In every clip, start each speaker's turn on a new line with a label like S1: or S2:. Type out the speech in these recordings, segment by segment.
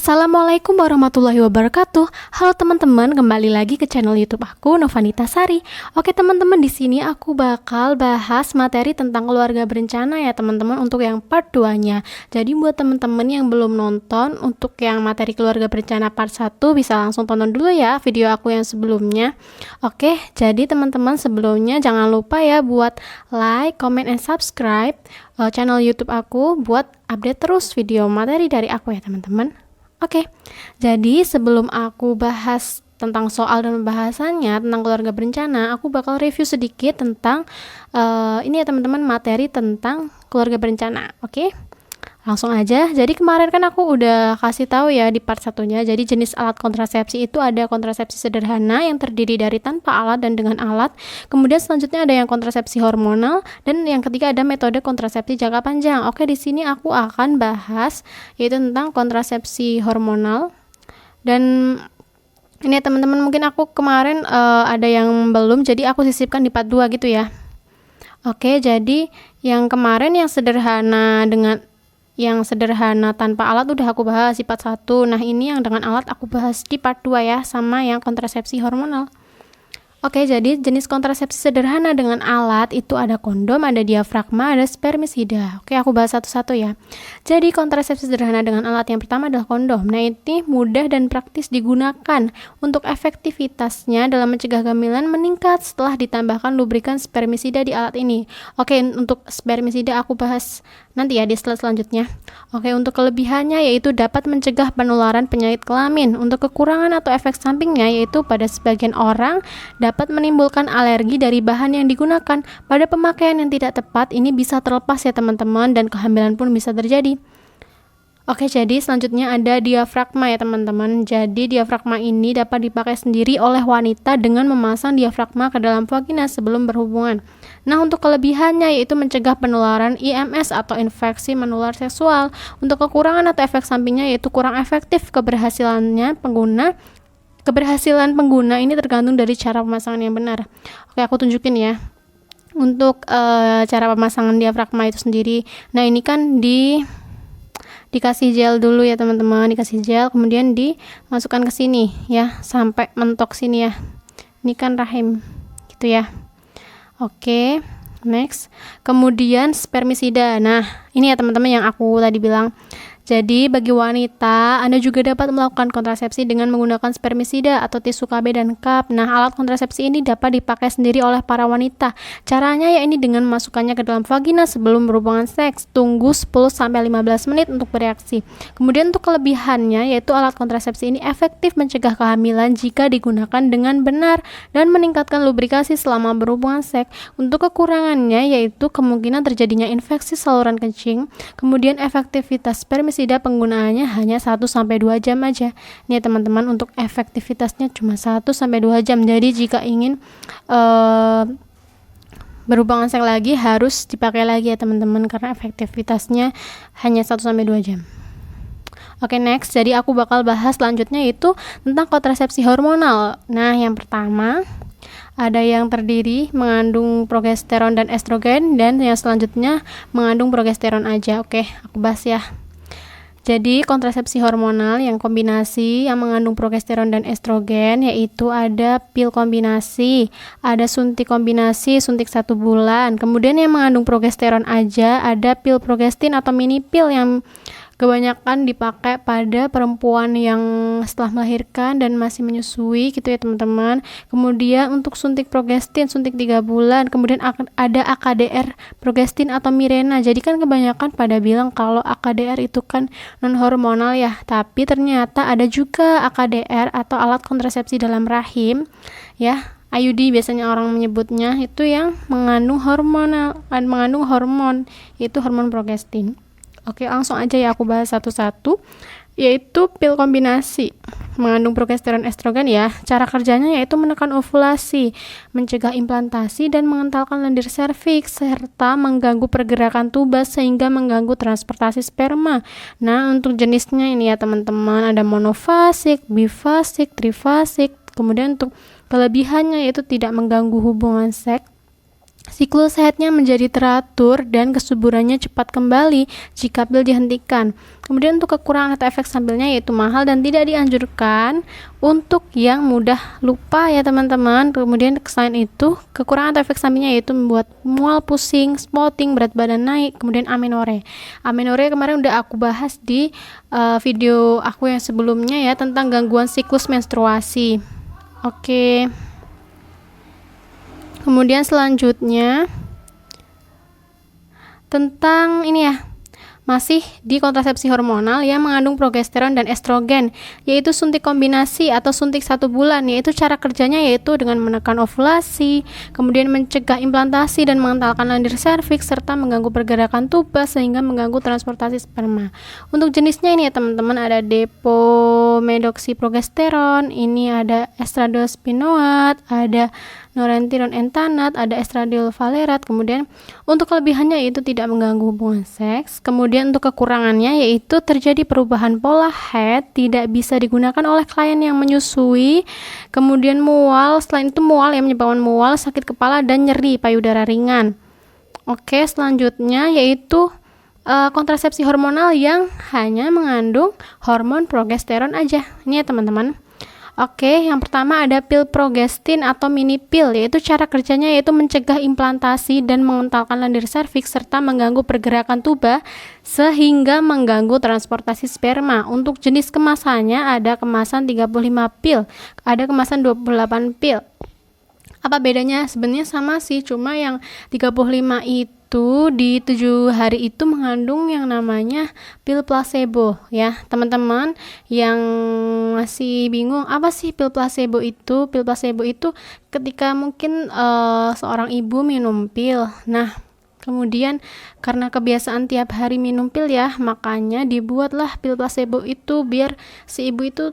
S1: Assalamualaikum warahmatullahi wabarakatuh. Halo teman-teman, kembali lagi ke channel YouTube aku, Novanita Sari. Oke teman-teman, di sini aku bakal bahas materi tentang keluarga berencana ya teman-teman, untuk yang part 2-nya. Jadi buat teman-teman yang belum nonton untuk yang materi keluarga berencana part 1, bisa langsung tonton dulu ya video aku yang sebelumnya. Oke, jadi teman-teman sebelumnya jangan lupa ya buat like, comment, and subscribe channel YouTube aku buat update terus video materi dari aku ya teman-teman. Oke, jadi sebelum aku bahas tentang soal dan pembahasannya tentang keluarga berencana, aku bakal review sedikit tentang ini ya teman-teman, materi tentang keluarga berencana. Oke, langsung aja. Jadi kemarin kan aku udah kasih tahu ya di part satunya. Jadi jenis alat kontrasepsi itu ada kontrasepsi sederhana yang terdiri dari tanpa alat dan dengan alat. Kemudian selanjutnya ada yang kontrasepsi hormonal, dan yang ketiga ada metode kontrasepsi jangka panjang. Oke, di sini aku akan bahas yaitu tentang kontrasepsi hormonal. Dan ini ya teman-teman, mungkin aku kemarin ada yang belum, jadi aku sisipkan di part 2 gitu ya. Oke, jadi yang kemarin yang sederhana tanpa alat udah aku bahas di part 1. Nah, ini yang dengan alat aku bahas di part 2 ya, sama yang kontrasepsi hormonal. Oke, jadi jenis kontrasepsi sederhana dengan alat itu ada kondom, ada diafragma, ada spermisida. Oke, aku bahas satu-satu ya. Jadi kontrasepsi sederhana dengan alat yang pertama adalah kondom. Nah, ini mudah dan praktis digunakan. Untuk efektivitasnya dalam mencegah kehamilan meningkat setelah ditambahkan lubrikan spermisida di alat ini. Oke, untuk spermisida aku bahas nanti ya di slide selanjutnya. Oke, untuk kelebihannya yaitu dapat mencegah penularan penyakit kelamin. Untuk kekurangan atau efek sampingnya yaitu pada sebagian orang dapat menimbulkan alergi dari bahan yang digunakan. Pada pemakaian yang tidak tepat ini bisa terlepas ya teman-teman, dan kehamilan pun bisa terjadi. Oke, jadi selanjutnya ada diafragma ya teman-teman. Jadi diafragma ini dapat dipakai sendiri oleh wanita dengan memasang diafragma ke dalam vagina sebelum berhubungan. Nah, untuk kelebihannya yaitu mencegah penularan IMS atau infeksi menular seksual. Untuk kekurangan atau efek sampingnya yaitu kurang efektif. Keberhasilan pengguna ini tergantung dari cara pemasangan yang benar. Oke, aku tunjukin ya. Untuk cara pemasangan diafragma itu sendiri. Nah, ini kan dikasih gel dulu ya teman-teman, dikasih gel, kemudian dimasukkan ke sini ya, sampai mentok sini ya. Ini kan rahim gitu ya. Oke, next. Kemudian spermisida. Nah, ini ya teman-teman yang aku tadi bilang. Jadi bagi wanita, Anda juga dapat melakukan kontrasepsi dengan menggunakan spermisida atau tisu KB dan cup. Nah, alat kontrasepsi ini dapat dipakai sendiri oleh para wanita. Caranya ya ini dengan memasukkannya ke dalam vagina sebelum berhubungan seks. Tunggu 10-15 menit untuk bereaksi. Kemudian untuk kelebihannya yaitu alat kontrasepsi ini efektif mencegah kehamilan jika digunakan dengan benar dan meningkatkan lubrikasi selama berhubungan seks. Untuk kekurangannya yaitu kemungkinan terjadinya infeksi saluran kencing. Kemudian efektivitas spermisida penggunaannya hanya 1-2 jam aja. Nih teman-teman, untuk efektivitasnya cuma 1-2 jam. Jadi jika ingin berhubungan seks lagi harus dipakai lagi ya teman-teman, karena efektivitasnya hanya 1-2 jam. Oke, next. Jadi aku bakal bahas selanjutnya itu tentang kontrasepsi hormonal. Nah, yang pertama ada yang terdiri mengandung progesteron dan estrogen, dan yang selanjutnya mengandung progesteron aja. Oke, aku bahas ya. Jadi kontrasepsi hormonal yang kombinasi yang mengandung progesteron dan estrogen yaitu ada pil kombinasi, ada suntik kombinasi, suntik 1 bulan. Kemudian yang mengandung progesteron aja ada pil progestin atau mini pil yang kebanyakan dipakai pada perempuan yang setelah melahirkan dan masih menyusui gitu ya teman-teman. Kemudian untuk suntik progestin, suntik 3 bulan. Kemudian ada AKDR progestin atau Mirena. Jadi kan kebanyakan pada bilang kalau AKDR itu kan non hormonal ya, tapi ternyata ada juga AKDR atau alat kontrasepsi dalam rahim ya. IUD biasanya orang menyebutnya, itu yang mengandung hormon, yaitu hormon progestin. Oke, langsung aja ya aku bahas satu-satu, yaitu pil kombinasi mengandung progesteron estrogen ya. Cara kerjanya yaitu menekan ovulasi, mencegah implantasi dan mengentalkan lendir serviks, serta mengganggu pergerakan tuba sehingga mengganggu transportasi sperma. Nah, untuk jenisnya ini ya teman-teman, ada monofasik, bifasik, trifasik. Kemudian untuk kelebihannya yaitu tidak mengganggu hubungan seks. Siklus haidnya menjadi teratur dan kesuburannya cepat kembali jika pil dihentikan. Kemudian untuk kekurangan atau efek sampingnya yaitu mahal dan tidak dianjurkan untuk yang mudah lupa ya teman-teman. Kemudian selain itu, kekurangan atau efek sampingnya yaitu membuat mual, pusing, spotting, berat badan naik, kemudian amenore. Amenore kemarin udah aku bahas di video aku yang sebelumnya ya, tentang gangguan siklus menstruasi. Oke. Kemudian selanjutnya tentang ini ya, masih di kontrasepsi hormonal yang mengandung progesteron dan estrogen, yaitu suntik kombinasi atau suntik 1 bulan, yaitu cara kerjanya yaitu dengan menekan ovulasi, kemudian mencegah implantasi dan mengentalkan lendir serviks, serta mengganggu pergerakan tuba sehingga mengganggu transportasi sperma. Untuk jenisnya ini ya teman-teman, ada depomedoksiprogesteron, ini ada estradiol spinoat, ada norentirol entanat, ada estradiol valerat. Kemudian untuk kelebihannya yaitu tidak mengganggu hubungan seks. Kemudian untuk kekurangannya yaitu terjadi perubahan pola haid, tidak bisa digunakan oleh klien yang menyusui. Kemudian mual, selain itu mual yang menyebabkan mual, sakit kepala dan nyeri payudara ringan. Oke, selanjutnya yaitu kontrasepsi hormonal yang hanya mengandung hormon progesteron aja. Ini ya teman-teman. Oke, yang pertama ada pil progestin atau mini pil, yaitu cara kerjanya yaitu mencegah implantasi dan mengentalkan lendir serviks serta mengganggu pergerakan tuba sehingga mengganggu transportasi sperma. Untuk jenis kemasannya ada kemasan 35 pil, ada kemasan 28 pil. Apa bedanya? Sebenarnya sama sih, cuma yang 35 itu di 7 hari itu mengandung yang namanya pil placebo ya. Teman-teman yang masih bingung apa sih pil placebo itu? Pil placebo itu ketika mungkin seorang ibu minum pil. Nah, kemudian karena kebiasaan tiap hari minum pil ya, makanya dibuatlah pil placebo itu biar si ibu itu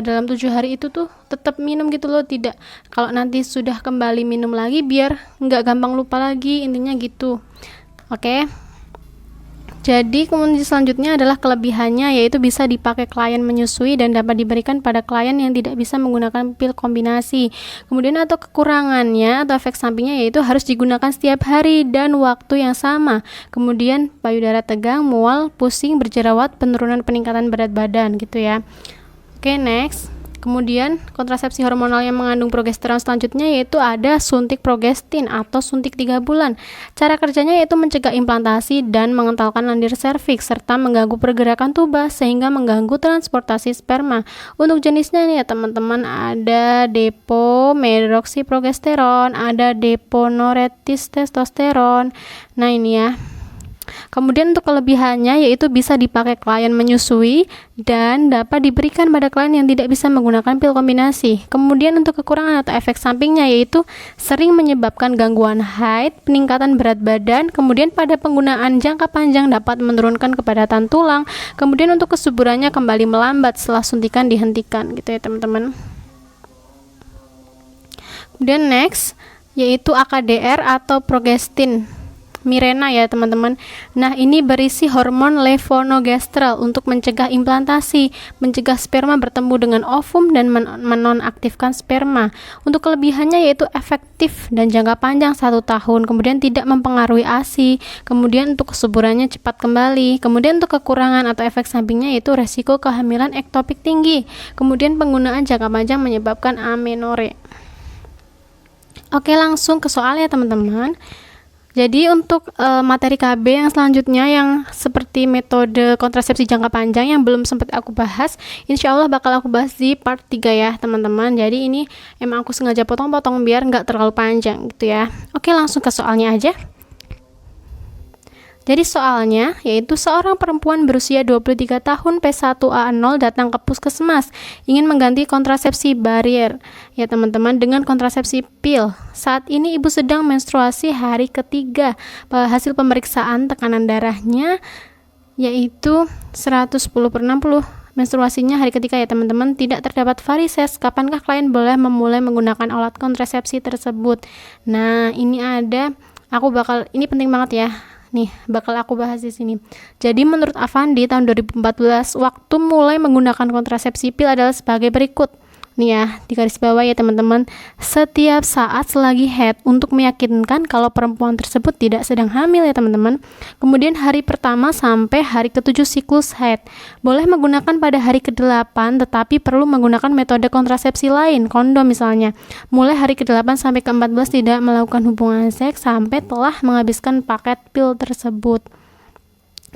S1: dalam 7 hari itu tuh tetap minum gitu loh, tidak kalau nanti sudah kembali minum lagi biar nggak gampang lupa lagi, intinya gitu. Oke. Jadi kemudian selanjutnya adalah kelebihannya, yaitu bisa dipakai klien menyusui dan dapat diberikan pada klien yang tidak bisa menggunakan pil kombinasi. Kemudian atau kekurangannya atau efek sampingnya yaitu harus digunakan setiap hari dan waktu yang sama. Kemudian payudara tegang, mual, pusing, berjerawat, penurunan peningkatan berat badan gitu ya. Oke, next. Kemudian kontrasepsi hormonal yang mengandung progesteron selanjutnya yaitu ada suntik progestin atau suntik 3 bulan. Cara kerjanya yaitu mencegah implantasi dan mengentalkan lendir serviks serta mengganggu pergerakan tuba sehingga mengganggu transportasi sperma. Untuk jenisnya nih ya teman-teman, ada depomedeoksiprogesteron, ada deponoretis testosteron. Nah ini ya. Kemudian untuk kelebihannya yaitu bisa dipakai klien menyusui dan dapat diberikan pada klien yang tidak bisa menggunakan pil kombinasi. Kemudian untuk kekurangan atau efek sampingnya yaitu sering menyebabkan gangguan haid, peningkatan berat badan, kemudian pada penggunaan jangka panjang dapat menurunkan kepadatan tulang, kemudian untuk kesuburannya kembali melambat setelah suntikan dihentikan gitu ya teman-teman. Kemudian next yaitu AKDR atau progestin Mirena ya teman-teman. Nah ini berisi hormon levonorgestrel untuk mencegah implantasi, mencegah sperma bertemu dengan ovum dan menonaktifkan sperma. Untuk kelebihannya yaitu efektif dan jangka panjang 1 tahun, kemudian tidak mempengaruhi ASI, kemudian untuk kesuburannya cepat kembali, kemudian untuk kekurangan atau efek sampingnya yaitu resiko kehamilan ektopik tinggi, kemudian penggunaan jangka panjang menyebabkan amenore. Oke, langsung ke soal ya teman-teman. Jadi untuk materi KB yang selanjutnya yang seperti metode kontrasepsi jangka panjang yang belum sempat aku bahas, insya Allah bakal aku bahas di part 3 ya teman-teman. Jadi ini emang aku sengaja potong-potong biar nggak terlalu panjang gitu ya. Oke, langsung ke soalnya aja. Jadi soalnya yaitu seorang perempuan berusia 23 tahun P1A0 datang ke puskesmas ingin mengganti kontrasepsi barier ya teman-teman dengan kontrasepsi pil. Saat ini ibu sedang menstruasi hari ketiga. Hasil pemeriksaan tekanan darahnya yaitu 110/60. Menstruasinya hari ketiga ya teman-teman, tidak terdapat varises. Kapankah klien boleh memulai menggunakan alat kontrasepsi tersebut? Nah, ini ini penting banget ya. Nih, bakal aku bahas di sini. Jadi menurut Avandi tahun 2014 waktu mulai menggunakan kontrasepsi pil adalah sebagai berikut. Nih ya, di garis bawah ya teman-teman, setiap saat selagi haid untuk meyakinkan kalau perempuan tersebut tidak sedang hamil ya teman-teman. Kemudian hari pertama sampai hari ke-7 siklus haid. Boleh menggunakan pada hari ke-8, tetapi perlu menggunakan metode kontrasepsi lain, kondom misalnya. Mulai hari ke-8 sampai ke-14 tidak melakukan hubungan seks sampai telah menghabiskan paket pil tersebut.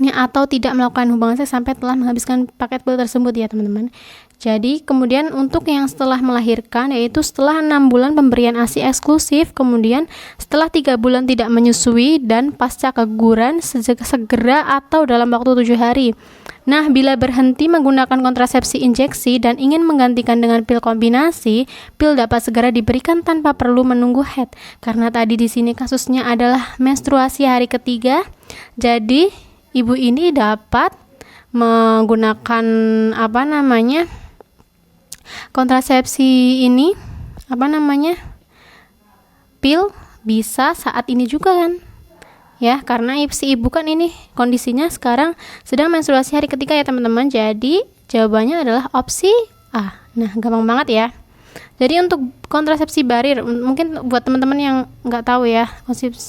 S1: Atau tidak melakukan hubungan seks sampai telah menghabiskan paket pil tersebut ya teman-teman. Jadi kemudian untuk yang setelah melahirkan, yaitu setelah 6 bulan pemberian ASI eksklusif, kemudian setelah 3 bulan tidak menyusui, dan pasca keguguran segera atau dalam waktu 7 hari. Nah, bila berhenti menggunakan kontrasepsi injeksi dan ingin menggantikan dengan pil kombinasi, pil dapat segera diberikan tanpa perlu menunggu haid. Karena tadi di sini kasusnya adalah menstruasi hari ketiga, jadi ibu ini dapat menggunakan kontrasepsi ini pil bisa saat ini juga kan ya, karena si ibu kan ini kondisinya sekarang sedang menstruasi hari ketiga ya teman-teman. Jadi jawabannya adalah opsi A. Nah, gampang banget ya. Jadi untuk kontrasepsi barier, mungkin buat teman-teman yang nggak tahu ya,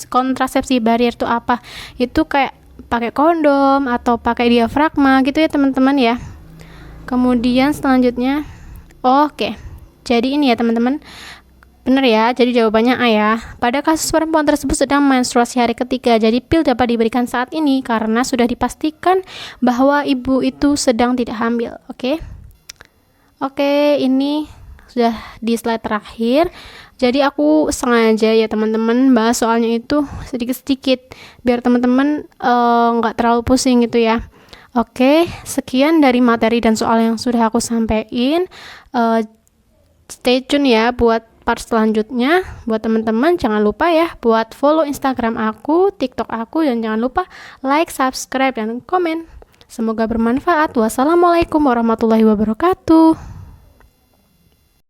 S1: kontrasepsi barier itu apa, itu kayak pakai kondom atau pakai diafragma gitu ya teman-teman ya. Kemudian selanjutnya, oke. Jadi ini ya teman-teman, benar ya. Jadi jawabannya A ya. Pada kasus perempuan tersebut sedang menstruasi hari ketiga, jadi pil dapat diberikan saat ini karena sudah dipastikan bahwa ibu itu sedang tidak hamil. Oke, ini sudah di slide terakhir. Jadi aku sengaja ya teman-teman bahas soalnya itu sedikit-sedikit biar teman-teman nggak terlalu pusing gitu ya. Oke, sekian dari materi dan soal yang sudah aku sampaikan. Stay tune ya buat part selanjutnya. Buat teman-teman jangan lupa ya buat follow Instagram aku, TikTok aku, dan jangan lupa like, subscribe, dan komen. Semoga bermanfaat. Wassalamualaikum warahmatullahi wabarakatuh.